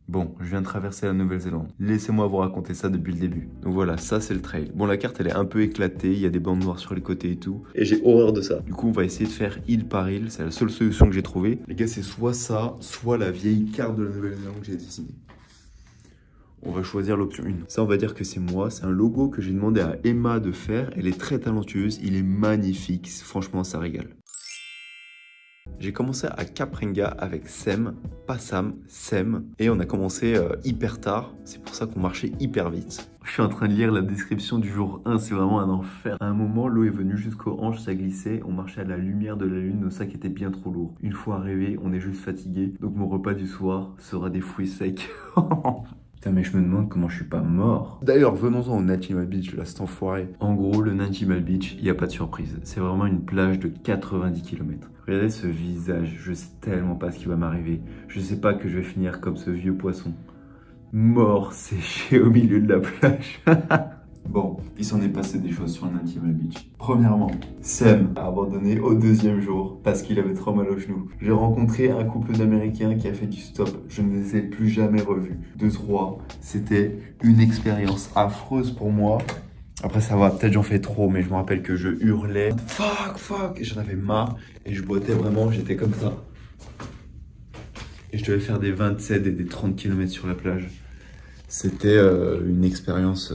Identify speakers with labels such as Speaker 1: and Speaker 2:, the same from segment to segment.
Speaker 1: Bon, je viens de traverser la Nouvelle-Zélande. Laissez-moi vous raconter ça depuis le début. Donc voilà, ça c'est le trail. Bon, la carte elle est un peu éclatée, il y a des bandes noires sur les côtés et tout. Et j'ai horreur de ça. Du coup, on va essayer de faire île par île. C'est la seule solution que j'ai trouvée. Les gars, c'est soit ça, soit la vieille carte de la Nouvelle-Zélande que j'ai dessinée. On va choisir l'option 1. Ça, on va dire que c'est moi. C'est un logo que j'ai demandé à Emma de faire. Elle est très talentueuse. Il est magnifique. Franchement, ça régale. J'ai commencé à Kaprenga avec Sem, pas Sam, Sem. Et on a commencé hyper tard. C'est pour ça qu'on marchait hyper vite. Je suis en train de lire la description du jour 1. C'est vraiment un enfer. À un moment, l'eau est venue jusqu'aux hanches, ça glissait. On marchait à la lumière de la lune. Nos sacs étaient bien trop lourds. Une fois arrivé, on est juste fatigué. Donc mon repas du soir sera des fruits secs. Putain, mais je me demande comment je suis pas mort. D'ailleurs, venons-en au Nachimal Beach, là, cet enfoiré. En gros, le Nachimal Beach, il n'y a pas de surprise. C'est vraiment une plage de 90 km. Regardez ce visage, je sais tellement pas ce qui va m'arriver. Je sais pas que je vais finir comme ce vieux poisson. Mort, séché au milieu de la plage. Bon, il s'en est passé des choses sur le Nachimal Beach. Premièrement, Sem a abandonné au deuxième jour parce qu'il avait trop mal au genou. J'ai rencontré un couple d'Américains qui a fait du stop. Je ne les ai plus jamais revus. 2-3, c'était une expérience affreuse pour moi. Après ça va, peut-être j'en fais trop, mais je me rappelle que je hurlais. Fuck, et j'en avais marre. Et je boitais vraiment, j'étais comme ça. Et je devais faire des 27 et des 30 km sur la plage. C'était une expérience.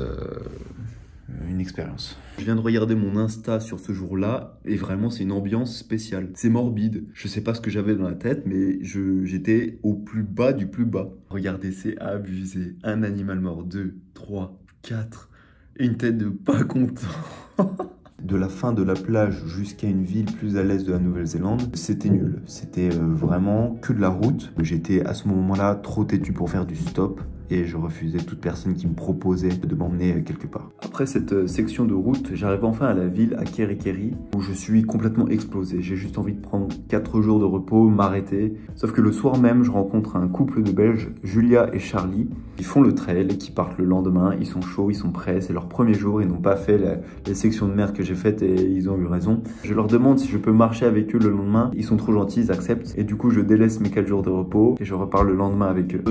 Speaker 1: Je viens de regarder mon Insta sur ce jour-là et vraiment c'est une ambiance spéciale. C'est morbide. Je sais pas ce que j'avais dans la tête, mais j'étais au plus bas du plus bas. Regardez, c'est abusé. Un animal mort, 2, 3, 4. Une tête de pas content. De la fin de la plage jusqu'à une ville plus à l'est de la Nouvelle-Zélande, c'était nul. C'était vraiment que de la route. J'étais à ce moment-là trop têtu pour faire du stop et je refusais toute personne qui me proposait de m'emmener quelque part. Après cette section de route, j'arrive enfin à la ville, à Kerikeri, où je suis complètement explosé. J'ai juste envie de prendre 4 jours de repos, m'arrêter. Sauf que le soir même, je rencontre un couple de Belges, Julia et Charlie, qui font le trail et qui partent le lendemain. Ils sont chauds, ils sont prêts, c'est leur premier jour, ils n'ont pas fait les sections de merde que j'ai faites et ils ont eu raison. Je leur demande si je peux marcher avec eux le lendemain. Ils sont trop gentils, ils acceptent. Et du coup, je délaisse mes 4 jours de repos et je repars le lendemain avec eux.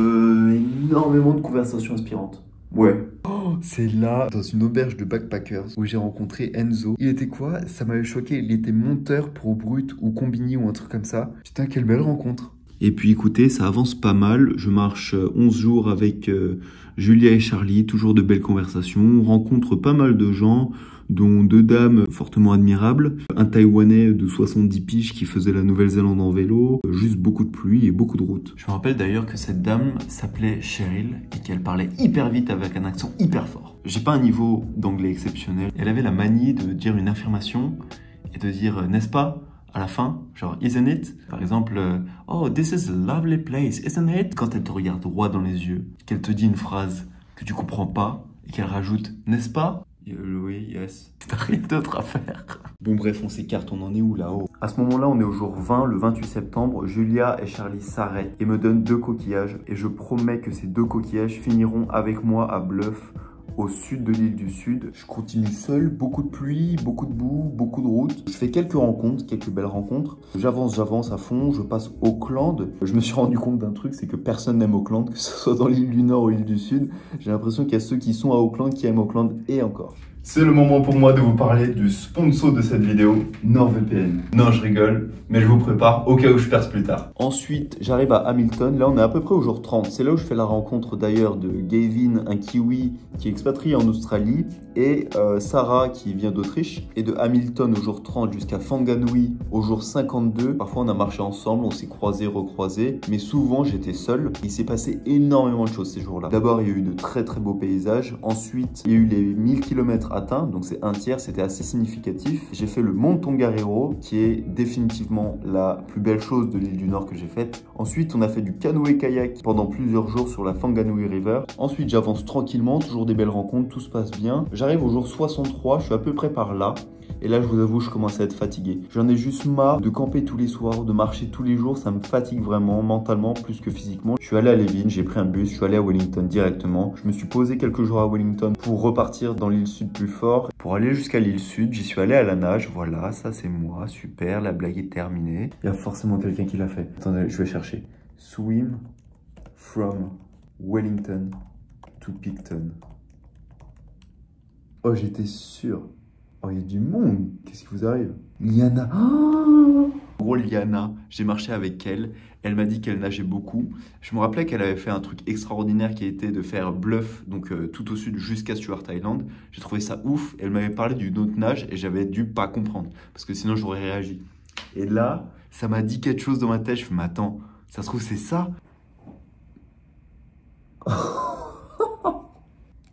Speaker 1: Énormément de conversations inspirantes. Ouais. Oh, c'est là, dans une auberge de backpackers, où j'ai rencontré Enzo. Il était quoi? Ça m'avait choqué. Il était monteur pro brut ou combini ou un truc comme ça. Putain, quelle belle rencontre. Et puis écoutez, ça avance pas mal. Je marche 11 jours avec Julia et Charlie. Toujours de belles conversations. On rencontre pas mal de gens, dont 2 dames fortement admirables. Un Taïwanais de 70 piges qui faisait la Nouvelle-Zélande en vélo. Juste beaucoup de pluie et beaucoup de routes. Je me rappelle d'ailleurs que cette dame s'appelait Cheryl et qu'elle parlait hyper vite avec un accent hyper fort. J'ai pas un niveau d'anglais exceptionnel. Elle avait la manie de dire une affirmation et de dire « n'est-ce pas ?» à la fin, genre « isn't it ?» Par exemple « oh, this is a lovely place, isn't it ?» Quand elle te regarde droit dans les yeux, qu'elle te dit une phrase que tu comprends pas et qu'elle rajoute « n'est-ce pas ?» Oui, yes. T'as rien d'autre à faire. Bon bref, on s'écarte, on en est où là-haut? À ce moment-là, on est au jour 20, le 28 septembre. Julia et Charlie s'arrêtent et me donnent 2 coquillages. Et je promets que ces 2 coquillages finiront avec moi à Bluff, au sud de l'île du Sud. Je continue seul, beaucoup de pluie, beaucoup de boue, beaucoup de routes. Je fais quelques rencontres, quelques belles rencontres. J'avance à fond, je passe Auckland. Je me suis rendu compte d'un truc, c'est que personne n'aime Auckland, que ce soit dans l'île du Nord ou l'île du Sud. J'ai l'impression qu'il y a ceux qui sont à Auckland qui aiment Auckland et encore. C'est le moment pour moi de vous parler du sponsor de cette vidéo, NordVPN. Non, je rigole, mais je vous prépare au cas où je perce plus tard. Ensuite, j'arrive à Hamilton. Là, on est à peu près au jour 30. C'est là où je fais la rencontre d'ailleurs de Gavin, un Kiwi qui est expatrié en Australie, et Sarah qui vient d'Autriche. Et de Hamilton au jour 30 jusqu'à Whanganui au jour 52. Parfois, on a marché ensemble, on s'est croisés, recroisés, mais souvent, j'étais seul. Il s'est passé énormément de choses ces jours-là. D'abord, il y a eu de très très beaux paysages. Ensuite, il y a eu les 1000 km atteint, donc c'est un tiers, c'était assez significatif. J'ai fait le Mont Tongariro, qui est définitivement la plus belle chose de l'île du Nord que j'ai faite. Ensuite, on a fait du canoë-kayak pendant plusieurs jours sur la Whanganui River. Ensuite, j'avance tranquillement, toujours des belles rencontres, tout se passe bien. J'arrive au jour 63, je suis à peu près par là. Et là, je vous avoue, je commence à être fatigué. J'en ai juste marre de camper tous les soirs, de marcher tous les jours. Ça me fatigue vraiment, mentalement, plus que physiquement. Je suis allé à Levin, j'ai pris un bus, je suis allé à Wellington directement. Je me suis posé quelques jours à Wellington pour repartir dans l'île Sud plus fort. Pour aller jusqu'à l'île Sud, j'y suis allé à la nage. Voilà, ça c'est moi, super, la blague est terminée. Il y a forcément quelqu'un qui l'a fait. Attendez, je vais chercher. Swim from Wellington to Picton. Oh, j'étais sûr. Oh, il y a du monde. Qu'est-ce qui vous arrive? Liana. Oh, gros, Liana, j'ai marché avec elle. Elle m'a dit qu'elle nageait beaucoup. Je me rappelais qu'elle avait fait un truc extraordinaire qui était de faire Bluff, donc tout au sud jusqu'à Stuart Island. J'ai trouvé ça ouf. Elle m'avait parlé d'une autre nage et j'avais dû pas comprendre parce que sinon j'aurais réagi. Et là, ça m'a dit quelque chose dans ma tête. Je me dis, mais attends, ça se trouve c'est ça?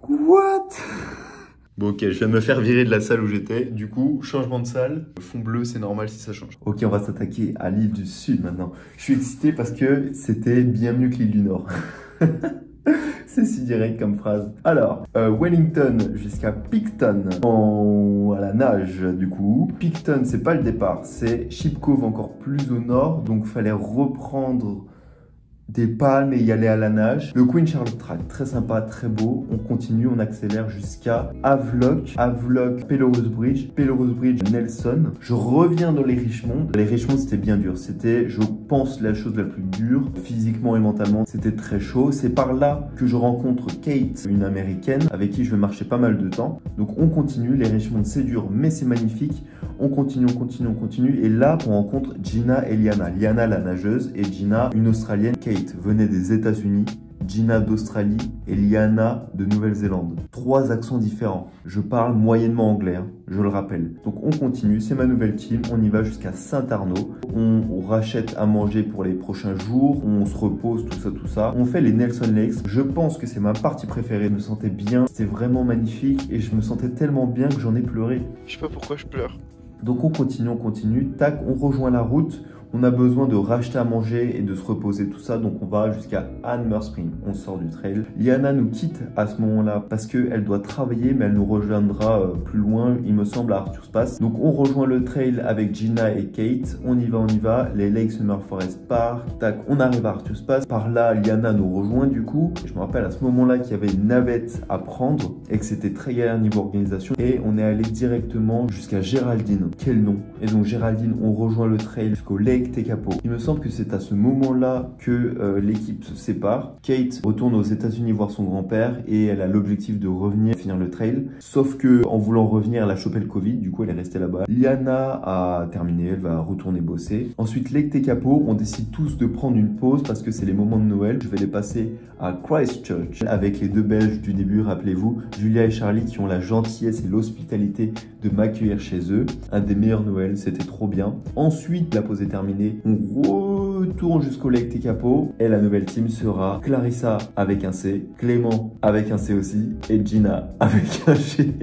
Speaker 1: What? Bon, ok, je viens de me faire virer de la salle où j'étais. Du coup, changement de salle. Le fond bleu, c'est normal si ça change. Ok, on va s'attaquer à l'île du Sud maintenant. Je suis excité parce que c'était bien mieux que l'île du Nord. C'est si direct comme phrase. Alors, Wellington jusqu'à Picton à la nage du coup. Picton, c'est pas le départ, c'est Ship Cove encore plus au nord. Donc, fallait reprendre des palmes et y aller à la nage. Le Queen Charlotte Track, très sympa, très beau. On continue, on accélère jusqu'à Havelock, Pelorus Bridge, Nelson. Je reviens dans les Richmond. Les Richmond, c'était bien dur. C'était, je pense, la chose la plus dure, physiquement et mentalement. C'était très chaud. C'est par là que je rencontre Kate, une américaine, avec qui je vais marcher pas mal de temps. Donc on continue. Les Richmond, c'est dur, mais c'est magnifique. On continue. Et là, on rencontre Gina et Liana. Liana, la nageuse, et Gina, une Australienne. Kate venait des États-Unis, Gina d'Australie et Liana de Nouvelle-Zélande. 3 accents différents. Je parle moyennement anglais, hein, je le rappelle. Donc on continue, c'est ma nouvelle team. On y va jusqu'à Saint-Arnaud. On rachète à manger pour les prochains jours. On se repose, tout ça. On fait les Nelson Lakes. Je pense que c'est ma partie préférée. Je me sentais bien. C'était vraiment magnifique et je me sentais tellement bien que j'en ai pleuré. Je sais pas pourquoi je pleure. Donc on continue. Tac, on rejoint la route. On a besoin de racheter à manger et de se reposer, tout ça. Donc, on va jusqu'à Hanmer Spring. On sort du trail. Liana nous quitte à ce moment-là parce qu'elle doit travailler, mais elle nous rejoindra plus loin, il me semble, à Arthur's Pass. Donc, on rejoint le trail avec Gina et Kate. On y va. Les Lake Summer Forest Park. Tac, on arrive à Arthur's Pass. Par là, Liana nous rejoint du coup. Je me rappelle à ce moment-là qu'il y avait une navette à prendre et que c'était très galère niveau organisation. Et on est allé directement jusqu'à Géraldine. Quel nom! Et donc, Géraldine, on rejoint le trail jusqu'au Lake Tekapo. Il me semble que c'est à ce moment-là que l'équipe se sépare. Kate retourne aux États-Unis voir son grand-père et elle a l'objectif de revenir finir le trail. Sauf que en voulant revenir, elle a chopé le Covid. Du coup, elle est restée là-bas. Liana a terminé. Elle va retourner bosser. Ensuite, Lake Tekapo, on décide tous de prendre une pause parce que c'est les moments de Noël. Je vais les passer à Christchurch avec les 2 Belges du début. Rappelez-vous, Julia et Charlie qui ont la gentillesse et l'hospitalité de m'accueillir chez eux. Un des meilleurs Noëls. C'était trop bien. Ensuite, la pause est terminée. On retourne jusqu'au Lake Tekapo et la nouvelle team sera Clarissa avec un C, Clément avec un C aussi et Gina avec un G.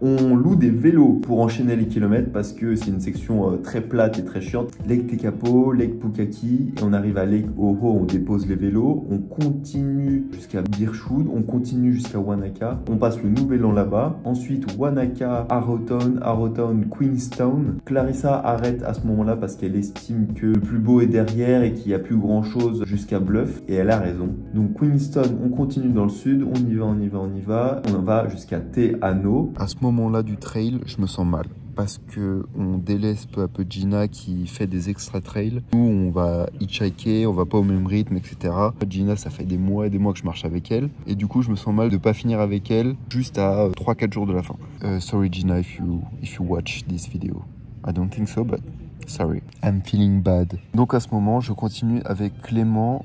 Speaker 1: On loue des vélos pour enchaîner les kilomètres parce que c'est une section très plate et très chiante. Lake Tekapo, Lake Pukaki et on arrive à Lake Oho, on dépose les vélos. On continue jusqu'à Birchwood, on continue jusqu'à Wanaka. On passe le Nouvel An là-bas. Ensuite, Wanaka, Arrowtown, Queenstown. Clarissa arrête à ce moment-là parce qu'elle estime que le plus beau est derrière et qu'il n'y a plus grand-chose jusqu'à Bluff. Et elle a raison. Donc Queenstown, on continue dans le sud. On y va. On va jusqu'à Te Anau. À ce moment-là du trail, je me sens mal parce que on délaisse peu à peu Gina qui fait des extra trails. Nous, on va hitchhiker, on va pas au même rythme, etc. Gina, ça fait des mois et des mois que je marche avec elle et du coup, je me sens mal de pas finir avec elle juste à 3-4 jours de la fin. Sorry Gina if you watch this video. I don't think so, but sorry. I'm feeling bad. Donc à ce moment, je continue avec Clément.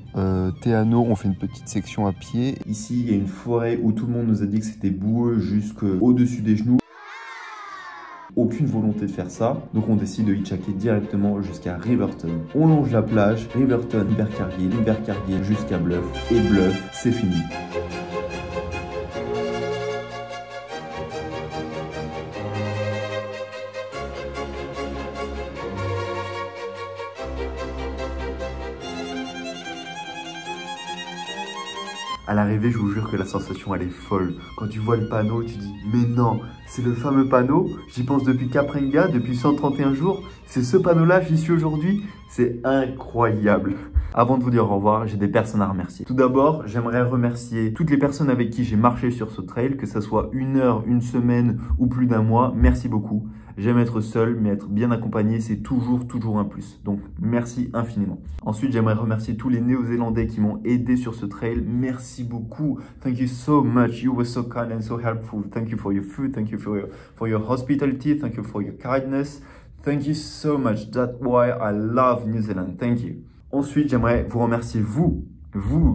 Speaker 1: Théano, on fait une petite section à pied. Ici, il y a une forêt où tout le monde nous a dit que c'était boueux jusqu'au-dessus des genoux. Aucune volonté de faire ça, donc on décide de hitchhiker directement jusqu'à Riverton. On longe la plage, Riverton, Invercargill jusqu'à Bluff, et Bluff, c'est fini. À l'arrivée, je vous jure que la sensation, elle est folle. Quand tu vois le panneau, tu dis « Mais non, c'est le fameux panneau. J'y pense depuis Caprenga, depuis 131 jours. C'est ce panneau-là, j'y suis aujourd'hui. C'est incroyable. » Avant de vous dire au revoir, j'ai des personnes à remercier. Tout d'abord, j'aimerais remercier toutes les personnes avec qui j'ai marché sur ce trail, que ce soit 1 heure, 1 semaine ou plus d'1 mois. Merci beaucoup. J'aime être seul, mais être bien accompagné, c'est toujours un plus. Donc, merci infiniment. Ensuite, j'aimerais remercier tous les Néo-Zélandais qui m'ont aidé sur ce trail. Merci beaucoup. Thank you so much. You were so kind and so helpful. Thank you for your food. Thank you for your hospitality. Thank you for your kindness. Thank you so much. That's why I love New Zealand. Thank you. Ensuite, j'aimerais vous remercier vous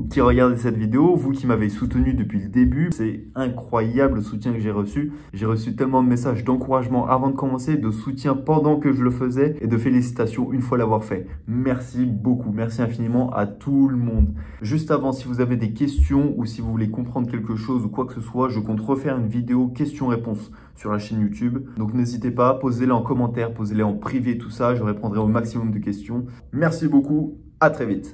Speaker 1: qui regardez cette vidéo, vous qui m'avez soutenu depuis le début. C'est incroyable le soutien que j'ai reçu. J'ai reçu tellement de messages d'encouragement avant de commencer, de soutien pendant que je le faisais et de félicitations une fois l'avoir fait. Merci beaucoup, merci infiniment à tout le monde. Juste avant, si vous avez des questions ou si vous voulez comprendre quelque chose ou quoi que ce soit, je compte refaire une vidéo questions-réponses sur la chaîne YouTube. Donc n'hésitez pas, posez-les en commentaire, posez-les en privé, tout ça. Je répondrai au maximum de questions. Merci beaucoup, à très vite.